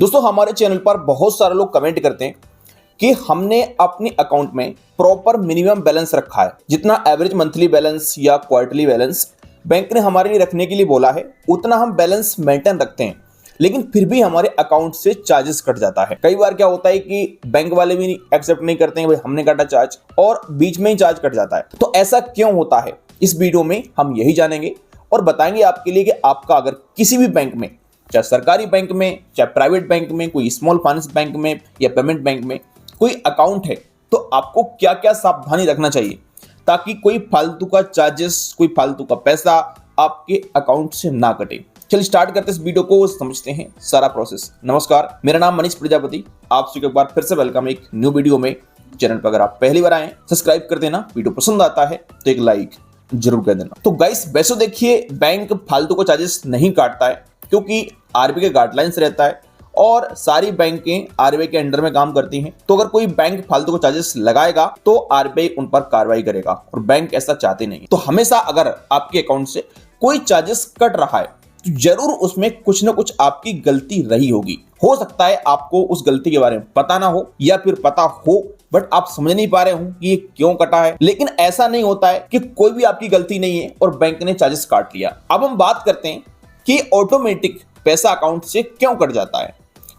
दोस्तों हमारे चैनल पर बहुत सारे लोग कमेंट करते हैं कि हमने अपने अकाउंट में प्रॉपर मिनिमम बैलेंस रखा है, जितना एवरेज मंथली बैलेंस या क्वार्टरली बैलेंस बैंक ने हमारे लिए रखने के लिए बोला है उतना हम बैलेंस मेंटेन रखते हैं, लेकिन फिर भी हमारे अकाउंट से चार्जेस कट जाता है। कई बार क्या होता है कि बैंक वाले भी एक्सेप्ट नहीं करते हैं, भाई हमने काटा चार्ज, और बीच में ही चार्ज कट जाता है। तो ऐसा क्यों होता है, इस वीडियो में हम यही जानेंगे और बताएंगे आपके लिए कि आपका अगर किसी भी बैंक में, चाहे सरकारी बैंक में, चाहे प्राइवेट बैंक में, कोई स्मॉल फाइनेंस बैंक में या पेमेंट बैंक में कोई अकाउंट है, तो आपको क्या क्या सावधानी रखना चाहिए ताकि कोई फालतू का चार्जेस, कोई फालतू का पैसा आपके अकाउंट से ना कटे। चलिए स्टार्ट करते इस वीडियो को, समझते हैं सारा प्रोसेस। नमस्कार, मेरा नाम मनीष प्रजापति, आप सभी को एक बार फिर से वेलकम एक न्यू वीडियो में। चैनल पर अगर आप पहली बार आए सब्सक्राइब कर देना, वीडियो पसंद आता है तो एक लाइक जरूर कर देना। तो गाइस वैसे देखिए, बैंक फालतू को चार्जेस नहीं काटता है क्योंकि आरबीआई के गाइडलाइंस रहता है और सारी बैंकें आरबीआई के अंडर में काम करती हैं। तो अगर कोई बैंक फालतू को चार्जेस लगाएगा तो आरबीआई उन पर कार्रवाई करेगा और बैंक ऐसा चाहते नहीं। तो हमेशा अगर आपके अकाउंट से कोई चार्जेस कट रहा है तो जरूर उसमें कुछ ना कुछ आपकी गलती रही होगी। हो सकता है आपको उस गलती के बारे में पता ना हो या फिर पता हो बट आप समझ नहीं पा रहे हो कि ये क्यों कटा है। लेकिन ऐसा नहीं होता है कि कोई भी आपकी गलती नहीं है और बैंक ने चार्जेस काट लिया। अब हम बात करते हैं कि ऑटोमेटिक पैसा अकाउंट से क्यों कट जाता है।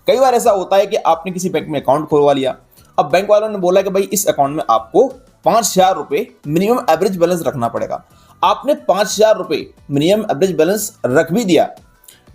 कई बार ऐसा होता है कि आपने किसी बैंक में अकाउंट खुलवा लिया, अब बैंक वालों ने बोला कि भाई इस अकाउंट में आपको 5,000 रुपए मिनिमम एवरेज बैलेंस रखना पड़ेगा। आपने 5,000 रुपए मिनिमम एवरेज बैलेंस रख भी दिया,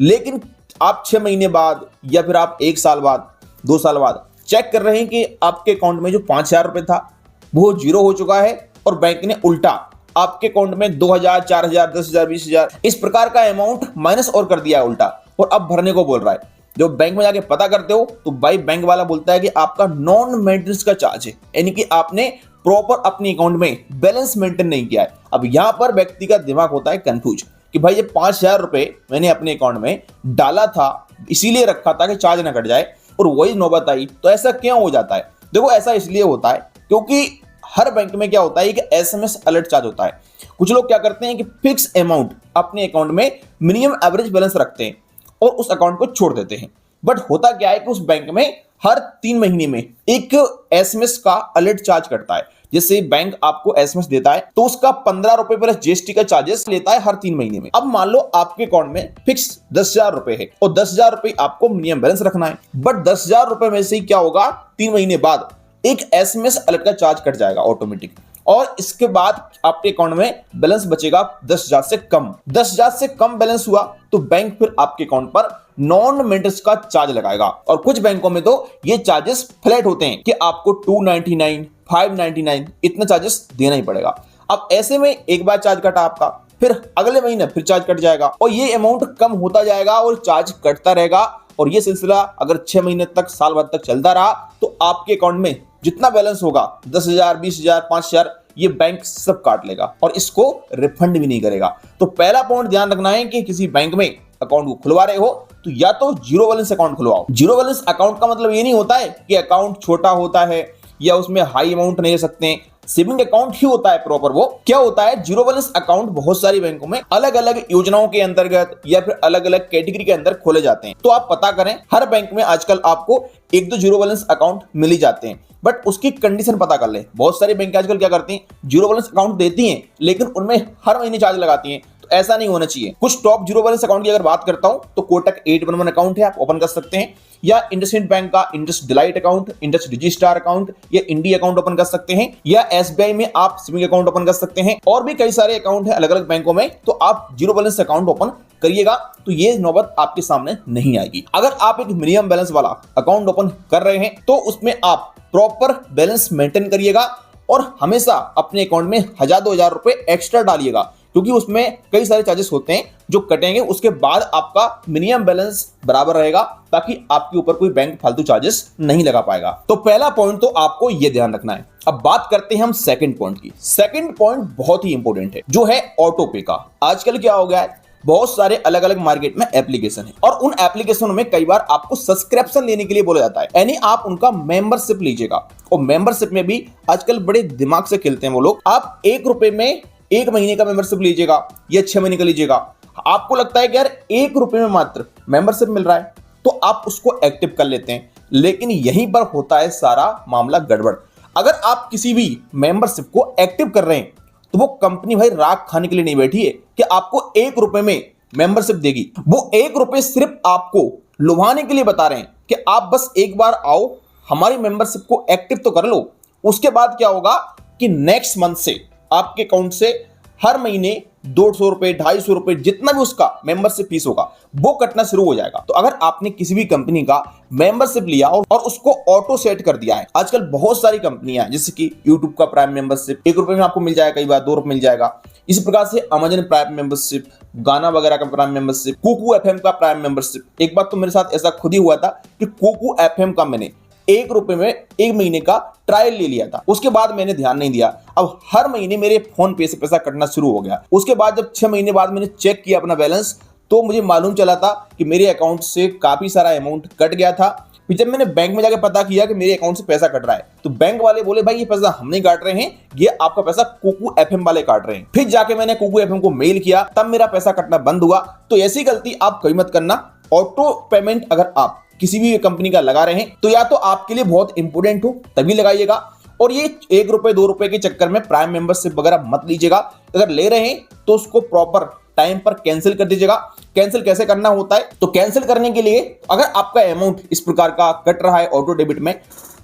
लेकिन आप 6 महीने बाद या फिर आप 1 साल बाद, 2 साल बाद चेक कर रहे हैं कि आपके अकाउंट में जो 5,000 रुपए था वो जीरो हो चुका है और बैंक ने उल्टा आपके अकाउंट में 2,000, 4,000, 10,000, 20,000 इस प्रकार का अमाउंट माइनस और कर दिया है उल्टा, और अब भरने को बोल रहा है। जब बैंक में जाके पता करते हो तो भाई बैंक वाला बोलता है कि आपका नॉन मेंटेनेंस का चार्ज है, यानी कि आपने प्रॉपर अपने अकाउंट में बैलेंस मेंटेन नहीं किया है। अब यहां पर व्यक्ति का दिमाग होता है कंफ्यूज कि भाई ये 5,000 रुपए मैंने अपने अकाउंट में डाला था, इसीलिए रखा था कि चार्ज ना कट जाए, और वही नौबत आई। तो ऐसा क्यों हो जाता है? देखो ऐसा इसलिए होता है क्योंकि हर बैंक में क्या होता है कि एसएमएस अलर्ट चार्ज होता है। कुछ लोग क्या करते हैं कि फिक्स अमाउंट अपने अकाउंट में मिनिमम एवरेज बैलेंस रखते हैं और उस अकाउंट को छोड़ देते हैं। बट होता क्या है कि उस बैंक में हर 3 महीने में एक एसएमएस का अलर्ट चार्ज करता है। जैसे बैंक आपको एसएमएस देता है तो उसका 15 रुपए प्लस जीएसटी का चार्जेस लेता है हर 3 महीने में। अब मान लो आपके अकाउंट में फिक्स 10,000 रुपए है और 10,000 रुपए आपको मिनिमम बैलेंस रखना है, बट 10,000 रुपए में से क्या होगा, 3 महीने बाद एक एसएमएस अलर्ट का चार्ज कट जाएगा ऑटोमेटिक, और इसके बाद आपके अकाउंट में बैलेंस बचेगा 10,000 से कम। 10,000 से कम बैलेंस हुआ तो बैंक फिर आपके अकाउंट पर नॉन मेंटेनेंस का चार्ज लगाएगा, और कुछ बैंकों में तो ये चार्जेस फ्लैट होते हैं कि आपको 299, 599 इतना चार्जेस देना ही पड़ेगा। अब ऐसे में एक बार चार्ज कटा आपका, फिर अगले महीने फिर चार्ज कट जाएगा और ये अमाउंट कम होता जाएगा और चार्ज कटता रहेगा, और ये सिलसिला अगर 6 महीने तक, साल भर तक चलता रहा तो आपके अकाउंट में जितना बैलेंस होगा 10,000, 20,000, 5,000 ये बैंक सब काट लेगा और इसको रिफंड भी नहीं करेगा। तो पहला पॉइंट ध्यान रखना है कि किसी बैंक में अकाउंट को खुलवा रहे हो तो या तो जीरो बैलेंस अकाउंट खुलवाओ। जीरो बैलेंस अकाउंट का मतलब ये नहीं होता है कि अकाउंट छोटा होता है या उसमें हाई अमाउंट नहीं ले सकते, सेविंग अकाउंट ही होता है प्रॉपर। वो क्या होता है, जीरो बैलेंस अकाउंट बहुत सारी बैंकों में अलग अलग योजनाओं के अंतर्गत या फिर अलग अलग कैटेगरी के अंदर खोले जाते हैं। तो आप पता करें, हर बैंक में आजकल आपको 1-2 जीरो बैलेंस अकाउंट मिल ही जाते हैं, बट उसकी कंडीशन पता कर ले। बहुत सारी बैंक आजकल क्या करती हैं, जीरो बैलेंस अकाउंट देती हैं लेकिन उनमें हर महीने चार्ज लगाती हैं। तो ऐसा नहीं होना चाहिए। कुछ टॉप जीरो बैलेंस अकाउंट की अगर बात करता हूं तो कोटक 811 अकाउंट है, आप ओपन कर सकते हैं, या इंडसइंड बैंक का Indus Delight account, Indus DigiStar account या इंडी अकाउंट ओपन कर सकते हैं, या एसबीआई में आप सेविंग अकाउंट ओपन कर सकते हैं, और भी कई सारे अकाउंट है अलग अलग बैंकों में। तो आप जीरो बैलेंस अकाउंट ओपन करिएगा तो ये नौबत आपके सामने नहीं आएगी। अगर आप एक मिनिमम बैलेंस वाला अकाउंट ओपन कर रहे हैं तो उसमें आप प्रॉपर बैलेंस मेंटेन करिएगा और हमेशा अपने अकाउंट में 1,000-2,000 रुपए एक्स्ट्रा डालिएगा, क्योंकि उसमें कई सारे चार्जेस होते हैं जो कटेंगे। उसके बाद आपका मिनिमम बैलेंस बराबर रहेगा ताकि आपके ऊपर कोई बैंक फालतू चार्जेस नहीं लगा पाएगा। तो पहला पॉइंट तो आपको यह ध्यान रखना है। अब बात करते हैं हम सेकंड पॉइंट की। सेकंड पॉइंट बहुत ही इंपॉर्टेंट है, जो है ऑटो पे का। आजकल क्या हो गया है, बहुत सारे अलग अलग मार्केट में एप्लीकेशन है और उन एप्लीकेशनों में कई बार आपको सब्सक्रिप्शन लेने के लिए बोला जाता है, यानी आप उनका मेंबरशिप लीजिएगा। और मेंबरशिप में भी आजकल बड़े दिमाग से खेलते हैं वो लोग। आप 1 रुपए में 1 महीने का मेंबरशिप लीजिएगा या 6 महीने का लीजिएगा। आपको लगता है कि यार 1 रुपए में मात्र मेंबरशिप मिल रहा है, तो आप उसको एक्टिव कर लेते हैं। लेकिन यहीं पर होता है सारा मामला गड़बड़। अगर आप किसी भी मेंबरशिप को एक्टिव कर रहे हैं तो वो कंपनी भाई राख खाने के लिए नहीं बैठी है कि आपको 1 रुपए में मेंबरशिप देगी। वो 1 रुपए सिर्फ आपको लुभाने के लिए बता रहे हैं कि आप बस एक बार आओ, हमारी मेंबरशिप को एक्टिव तो कर लो। उसके बाद क्या होगा कि नेक्स्ट मंथ से आपके अकाउंट से हर महीने 200 रुपए, 250 रुपए, जितना भी उसका मेंबरशिप फीस होगा वो कटना शुरू हो जाएगा। तो अगर आपने किसी भी कंपनी का मेंबरशिप लिया और उसको ऑटो सेट कर दिया है, आजकल बहुत सारी कंपनियां हैं जैसे कि यूट्यूब का प्राइम मेंबरशिप 1 रुपए में आपको मिल जाएगा, कई बार 2 रुपए मिल जाएगा। इसी प्रकार से अमेजन प्राइम मेंबरशिप, गाना वगैरह का प्राइम मेंबरशिप, कुकू एफएम का प्राइम मेंबरशिप। एक बार तो मेरे साथ ऐसा खुद ही हुआ था कि कुकू एफएम का मैंने 1 रुपए में 1 महीने का ट्रायल ले लिया था। उसके बाद मैंने ध्यान नहीं दिया, अब हर महीने मेरे फोन पे से पैसा कटना शुरू हो गया। उसके बाद जब 6 महीने बाद मैंने चेक किया अपना बैलेंस, तो मुझे मालूम चला था कि मेरे अकाउंट से काफी सारा अमाउंट कट गया था। फिर जब मैंने बैंक में जाकर पता किया कि मेरे अकाउंट से पैसा कट रहा है, तो बैंक वाले बोले भाई ये पैसा हम नहीं काट रहे हैं, ये आपका पैसा कुकू एफएम वाले काट रहे हैं। फिर जाके मैंने कुकू एफएम को मेल किया, तब मेरा पैसा कटना बंद हुआ। तो ऐसी गलती आप कभी मत करना। ऑटो पेमेंट अगर आप किसी भी कंपनी का लगा रहे हैं तो या तो आपके लिए बहुत इंपोर्टेंट हो तभी लगाइएगा, और ये 1 रुपए 2 रुपए के चक्कर में प्राइम मेंबरशिप वगैरह मत लीजिएगा। अगर ले रहे हैं तो उसको प्रॉपर टाइम पर कैंसिल कर दीजिएगा। कैंसिल कैसे करना होता है, तो कैंसिल करने के लिए अगर आपका अमाउंट इस प्रकार का कट रहा है ऑटो डेबिट में,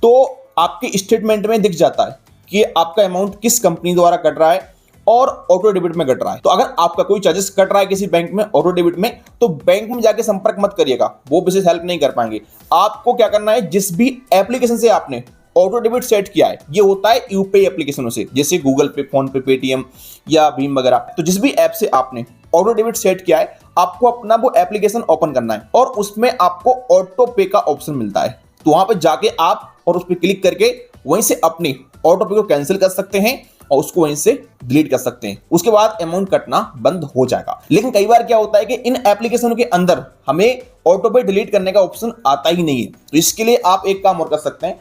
तो आपके स्टेटमेंट में दिख जाता है कि आपका अमाउंट किस कंपनी द्वारा कट रहा है और ऑटो डेबिट में कट रहा है। तो अगर आपका कोई चार्जेस कट रहा है किसी बैंक में ऑटो डेबिट में, तो बैंक में जाके संपर्क मत करिएगा, वो विशेष हेल्प नहीं कर पाएंगे। आपको क्या करना है, जिस भी एप्लीकेशन से आपने ऑटो डेबिट सेट किया है, ये होता है यूपीआई एप्लीकेशनों से, जैसे गूगल पे, फोन पे, पेटीएम या भीम वगैरह। तो जिस भी ऐप से आपने ऑटो डेबिट सेट किया है, आपको अपना वो एप्लीकेशन ओपन करना है और उसमें आपको ऑटो पे का ऑप्शन मिलता है। तो वहां पर जाके आप और उस पर क्लिक करके वहीं से अपने ऑटो पे को कैंसिल कर सकते हैं और उसको वहीं से डिलीट कर सकते हैं। उसके बाद अमाउंट कटना बंद हो जाएगा। लेकिन कई बार क्या होता है कि इन एप्लीकेशनों के अंदर हमें ऑटो पे डिलीट करने का ऑप्शन आता ही नहीं है। तो इसके लिए आप एक काम और कर सकते हैं,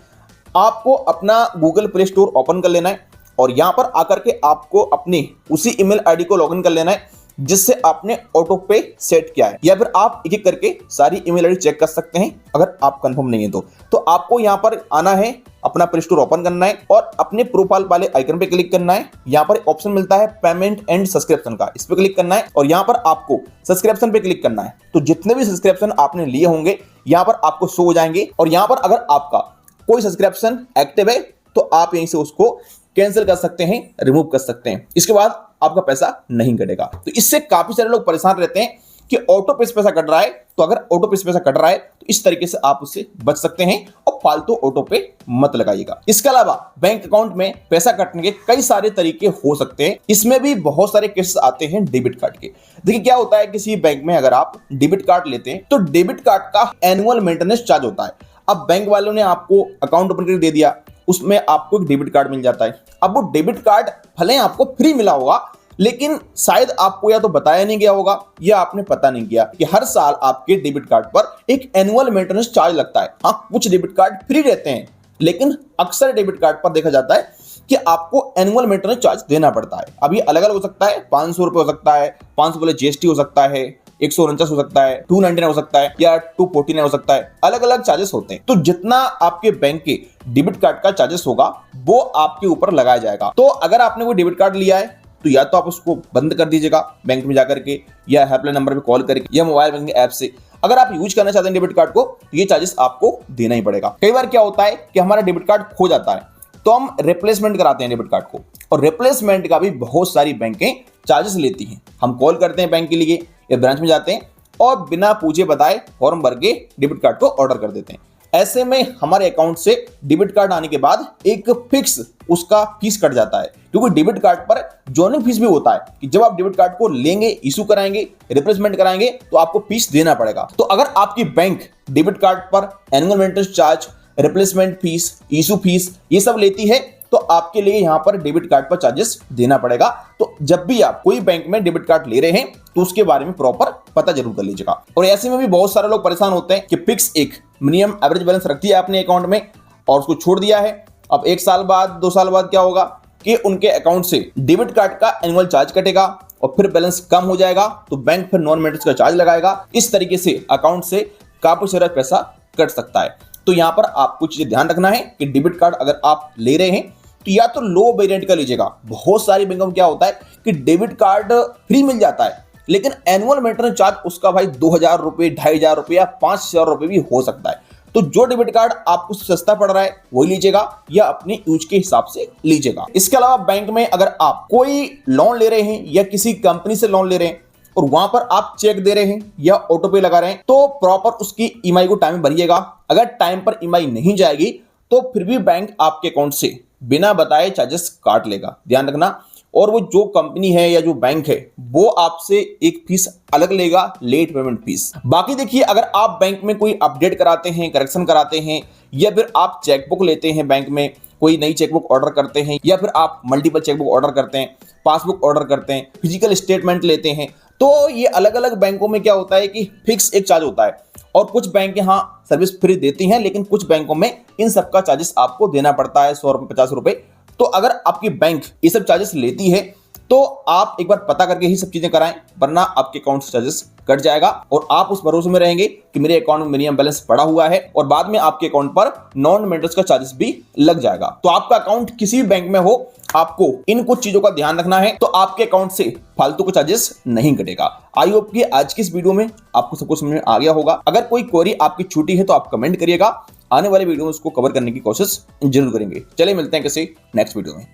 आपको अपना गूगल प्ले स्टोर ओपन कर लेना है और यहां पर आकर के आपको अपने उसी ईमेल आईडी को लॉगिन कर लेना है जिससे आपने ऑटो पे सेट किया है, या फिर आप एक एक करके सारी ईमेल आईडी चेक कर सकते हैं अगर आप कंफर्म नहीं है तो आपको यहां पर आना है, अपना प्ले स्टोर ओपन करना है और अपने प्रोफाइल वाले आइकन पे क्लिक करना है। यहां पर ऑप्शन मिलता है पेमेंट एंड सब्सक्रिप्शन का, इस पे क्लिक करना है और यहां पर आपको सब्सक्रिप्शन पे क्लिक करना है। तो जितने भी सब्सक्रिप्शन आपने लिए होंगे यहां पर आपको शो हो जाएंगे और यहां पर अगर आपका कोई सब्सक्रिप्शन एक्टिव है तो आप यहीं से उसको कैंसिल कर सकते हैं, रिमूव कर सकते हैं। इसके बाद आपका पैसा नहीं कटेगा। तो इससे काफी सारे लोग परेशान रहते हैं कि ऑटो पे से पैसा कट रहा है, तो अगर ऑटो पे से पैसा कट रहा है तो इस तरीके से आप उससे बच सकते हैं और फालतू ऑटो पे मत लगाइएगा। इसके अलावा बैंक अकाउंट में पैसा कटने के कई सारे तरीके हो सकते हैं। इसमें भी बहुत सारे केस आते हैं डेबिट कार्ड के। देखिए क्या होता है, किसी बैंक में अगर आप डेबिट कार्ड लेते हैं तो डेबिट कार्ड का एनुअल मेंटेनेंस चार्ज होता है। अब बैंक वालों ने आपको अकाउंट ओपन करके दे दिया, उसमें आपको एक डेबिट कार्ड मिल जाता है। अब वो डेबिट कार्ड भले आपको फ्री मिला होगा, लेकिन शायद आपको या तो बताया नहीं गया होगा या आपने पता नहीं किया कि हर साल आपके डेबिट कार्ड पर एक एनुअल मेंटेनेंस चार्ज लगता है। हाँ, कुछ डेबिट कार्ड फ्री रहते हैं, लेकिन अक्सर डेबिट कार्ड पर देखा जाता है कि आपको एनुअल मेंटेनेंस चार्ज देना पड़ता है। अब ये अलग अलग हो सकता है, 500 रुपए हो सकता है, 500 बोले जीएसटी हो सकता है, 149 हो सकता है, 299 हो सकता है या 249 हो सकता है। अलग अलग चार्जेस होते हैं। तो जितना आपके बैंक के डेबिट कार्ड का चार्जेस होगा वो आपके ऊपर लगाया जाएगा। तो अगर आपने कोई डेबिट कार्ड लिया है तो या तो आप उसको बंद कर दीजिएगा बैंक में जाकर के, या हेल्पलाइन नंबर पे कॉल करके, या मोबाइल बैंकिंग ऐप से। अगर आप यूज करना चाहते हैं डेबिट कार्ड को तो ये चार्जेस आपको देना ही पड़ेगा। कई बार क्या होता है कि हमारा डेबिट कार्ड खो जाता है तो हम रिप्लेसमेंट कराते हैं डेबिट कार्ड को, और रिप्लेसमेंट का भी बहुत सारी बैंकें चार्जेस लेती हैं। हम कॉल करते हैं बैंक के लिए या ब्रांच में जाते हैं और बिना पूछे बताए फॉर्म भर के डेबिट कार्ड को ऑर्डर कर देते हैं। ऐसे में हमारे अकाउंट से डेबिट कार्ड आने के बाद एक फिक्स उसका फीस कट जाता है, क्योंकि डेबिट कार्ड पर जॉइनिंग फीस भी होता है कि जब आप डेबिट कार्ड को लेंगे, इशू कराएंगे, रिप्लेसमेंट कराएंगे तो आपको फीस देना पड़ेगा। तो अगर आपकी बैंक डेबिट कार्ड पर annual maintenance charge, replacement fees, issue fees ये सब लेती है तो आपके लिए यहां पर डेबिट कार्ड पर चार्जेस देना पड़ेगा। तो जब भी आप कोई बैंक में डेबिट कार्ड ले रहे हैं तो उसके बारे में प्रॉपर पता जरूर कर लीजिएगा। और ऐसे में भी बहुत सारे लोग परेशान होते हैं कि फिक्स एक मिनिमम एवरेज बैलेंस रख दिया अपने अकाउंट में और उसको छोड़ दिया है। अब 1 साल बाद 2 साल बाद क्या होगा कि उनके अकाउंट से डेबिट कार्ड का एनुअल चार्ज कटेगा और फिर बैलेंस कम हो जाएगा तो बैंक फिर नॉन मेंटेनेंस का चार्ज लगाएगा। इस तरीके से अकाउंट से काफी सारा पैसा कट सकता है। तो यहाँ पर आपको चीजें ध्यान रखना है कि डेबिट कार्ड अगर आप ले रहे हैं तो या तो लो वेरिएंट का लीजिएगा। बहुत सारी बैंकों में क्या होता है कि डेबिट कार्ड फ्री मिल जाता है, लेकिन एनुअल मेंटेनेंस चार्ज उसका भाई 2,000 रुपए, 2,500 रुपए या 5,000 रुपए भी हो सकता है। तो जो डेबिट कार्ड आपको सस्ता पड़ रहा है वही लीजिएगा या अपने यूज के हिसाब से लीजिएगा। इसके अलावा बैंक में अगर आप कोई लोन ले रहे हैं या किसी कंपनी से लोन ले रहे हैं और वहां पर आप चेक दे रहे हैं या ऑटो पे लगा रहे हैं तो प्रॉपर उसकी ईएमआई को टाइम में भरिएगा। अगर टाइम पर ईएमआई नहीं जाएगी तो फिर भी बैंक आपके अकाउंट से बिना बताए चार्जेस काट लेगा, ध्यान रखना। और वो जो कंपनी है या जो बैंक है वो आपसे एक फीस अलग लेगा, लेट पेमेंट फीस। बाकी देखिए, अगर आप बैंक में कोई अपडेट कराते हैं, करेक्शन कराते हैं या फिर आप चेकबुक लेते हैं, बैंक में कोई नई चेकबुक ऑर्डर करते हैं या फिर आप मल्टीपल चेकबुक ऑर्डर करते हैं, पासबुक ऑर्डर करते हैं, फिजिकल स्टेटमेंट लेते हैं, तो ये अलग अलग बैंकों में क्या होता है कि फिक्स एक चार्ज होता है। और कुछ बैंक यहाँ सर्विस फ्री देती हैं, लेकिन कुछ बैंकों में इन सबका चार्जेस आपको देना पड़ता है, 100 रुपए, 50 रुपए। तो अगर आपकी बैंक ये सब चार्जेस लेती है तो आप एक बार पता करके ही सब चीजें कराएं, वरना आपके अकाउंट से चार्जेस कट जाएगा और आप उस भरोसे में रहेंगे कि मेरे अकाउंट में मिनिमम बैलेंस पड़ा हुआ है और बाद में आपके अकाउंट पर नॉन मेंटेनेंस का चार्जेस भी लग जाएगा। तो आपका अकाउंट किसी भी बैंक में हो, आपको इन कुछ चीजों का ध्यान रखना है, तो आपके अकाउंट से फालतू को चार्जेस नहीं कटेगा। आई होप कि आज की इस वीडियो में आपको सब कुछ समझ में आ गया होगा। अगर कोई क्वेरी आपकी छूटी है तो आप कमेंट करिएगा, आने वाले वीडियो में उसको कवर करने की कोशिश जरूर करेंगे। चलिए मिलते हैं किसी नेक्स्ट वीडियो में।